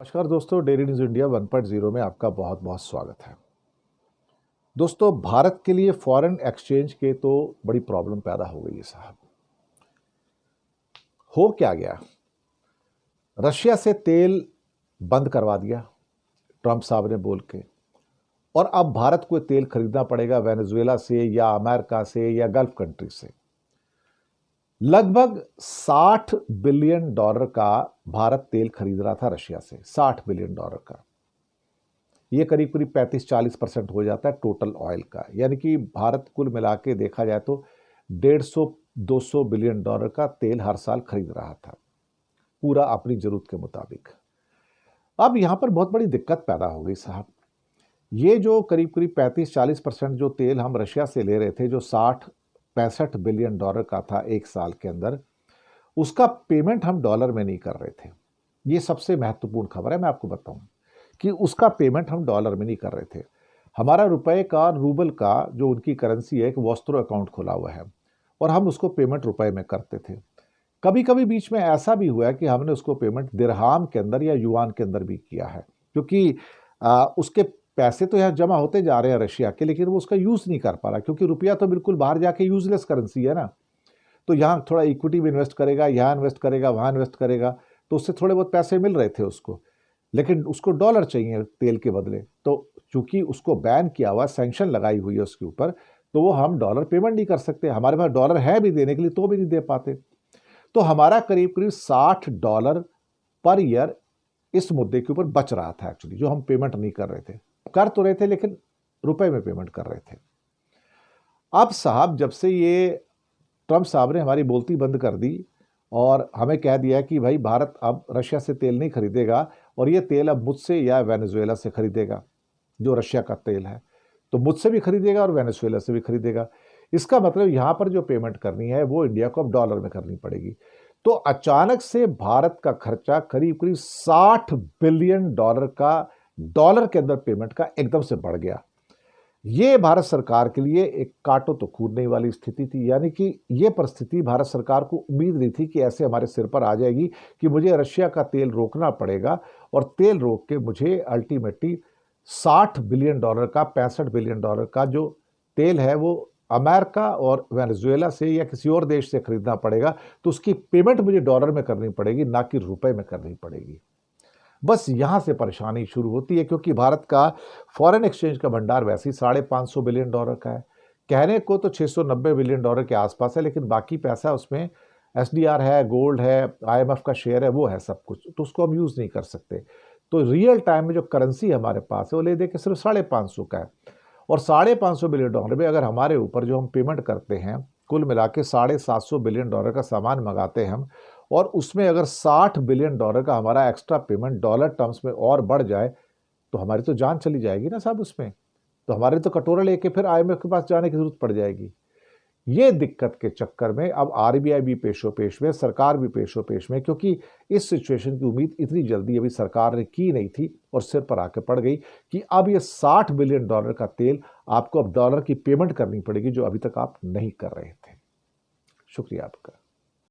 नमस्कार दोस्तों, daily news India 1.0 में आपका बहुत बहुत स्वागत है। दोस्तों, भारत के लिए फॉरेन एक्सचेंज के तो बड़ी प्रॉब्लम पैदा हो गई है साहब। हो क्या गया, रशिया से तेल बंद करवा दिया ट्रंप साहब ने बोल के, और अब भारत को तेल खरीदना पड़ेगा वेनेजुएला से या अमेरिका से या गल्फ कंट्री से। लगभग $60 बिलियन का भारत तेल खरीद रहा था रशिया से, $60 बिलियन का। ये करीब करीब 35-40% हो जाता है टोटल ऑयल का, यानी कि भारत कुल मिला के देखा जाए तो 150-200 बिलियन डॉलर का तेल हर साल खरीद रहा था, पूरा अपनी जरूरत के मुताबिक। अब यहां पर बहुत बड़ी दिक्कत पैदा हो गई साहब। ये जो करीब करीब 35-40% जो तेल हम रशिया से ले रहे थे, जो 60-65 बिलियन डॉलर का था एक साल के अंदर, उसका पेमेंट हम डॉलर में नहीं कर रहे थे। ये सबसे महत्वपूर्ण खबर है, मैं आपको बताऊं कि उसका पेमेंट हम डॉलर में नहीं कर रहे थे। हमारा रुपए का, रूबल का जो उनकी करेंसी है, एक वॉस्त्रो अकाउंट खोला हुआ है और हम उसको पेमेंट रुपए में करते थे। कभी कभी बीच में ऐसा भी हुआ है कि हमने उसको पेमेंट दिरहाम के अंदर या युआन के अंदर भी किया है, क्योंकि उसके पैसे तो यहाँ जमा होते जा रहे हैं रशिया के, लेकिन वो उसका यूज नहीं कर पा रहा, क्योंकि रुपया तो बिल्कुल बाहर जाके यूजलेस करेंसी है ना। तो यहाँ थोड़ा इक्विटी में इन्वेस्ट करेगा, यहाँ इन्वेस्ट करेगा, वहाँ इन्वेस्ट करेगा, तो उससे थोड़े बहुत पैसे मिल रहे थे उसको, लेकिन उसको डॉलर चाहिए तेल के बदले। तो चूंकि उसको बैन किया हुआ, सैंक्शन लगाई हुई है उसके ऊपर, तो वो हम डॉलर पेमेंट नहीं कर सकते। हमारे पास डॉलर है भी देने के लिए, तो भी नहीं दे पाते। तो हमारा करीब करीब $60 पर ईयर इस मुद्दे के ऊपर बच रहा था एक्चुअली, जो हम पेमेंट नहीं कर रहे थे। कर तो रहे थे लेकिन रुपए में पेमेंट कर रहे थे। अब साहब, जब से ये ट्रंप साहब ने हमारी बोलती बंद कर दी और हमें कह दिया कि भाई भारत अब रशिया से तेल नहीं खरीदेगा और ये तेल अब मुझसे या वेनेजुएला से खरीदेगा, जो रशिया का तेल है, तो मुझसे भी खरीदेगा और वेनेजुएला से भी खरीदेगा। इसका मतलब यहां पर जो पेमेंट करनी है वो इंडिया को अब डॉलर में करनी पड़ेगी। तो अचानक से भारत का खर्चा करीब करीब $60 बिलियन का डॉलर के अंदर पेमेंट का एकदम से बढ़ गया। ये भारत सरकार के लिए एक काटो तो कूदने वाली स्थिति थी, यानी कि ये परिस्थिति भारत सरकार को उम्मीद नहीं थी कि ऐसे हमारे सिर पर आ जाएगी कि मुझे रशिया का तेल रोकना पड़ेगा, और तेल रोक के मुझे अल्टीमेटली $60 बिलियन का, $65 बिलियन का जो तेल है वो अमेरिका और वेनेजुएला से या किसी और देश से खरीदना पड़ेगा। तो उसकी पेमेंट मुझे डॉलर में करनी पड़ेगी, ना कि रुपए में करनी पड़ेगी। बस यहां से परेशानी शुरू होती है, क्योंकि भारत का फॉरेन एक्सचेंज का भंडार वैसे ही $550 बिलियन का है। कहने को तो $690 बिलियन के आसपास है, लेकिन बाकी पैसा उसमें एसडीआर है, गोल्ड है, आईएमएफ का शेयर है, वो है सब कुछ, तो उसको हम यूज नहीं कर सकते। तो रियल टाइम में जो करेंसी हमारे पास है वो ले दे के सिर्फ 550 का है, और $550 बिलियन में अगर हमारे ऊपर जो हम पेमेंट करते हैं, कुल मिला के $750 बिलियन का सामान मंगाते हैं हम, और उसमें अगर $60 बिलियन का हमारा एक्स्ट्रा पेमेंट डॉलर टर्म्स में और बढ़ जाए, तो हमारी तो जान चली जाएगी ना साहब उसमें। तो हमारे तो कटोरा लेके फिर आईएमएफ के पास जाने की जरूरत पड़ जाएगी। ये दिक्कत के चक्कर में अब आरबीआई भी पेशो पेश में, सरकार भी पेशो पेश में, क्योंकि इस सिचुएशन की उम्मीद इतनी जल्दी अभी सरकार ने की नहीं थी और सिर पर आके पड़ गई कि अब ये $60 बिलियन का तेल आपको अब डॉलर की पेमेंट करनी पड़ेगी, जो अभी तक आप नहीं कर रहे थे। शुक्रिया आपका।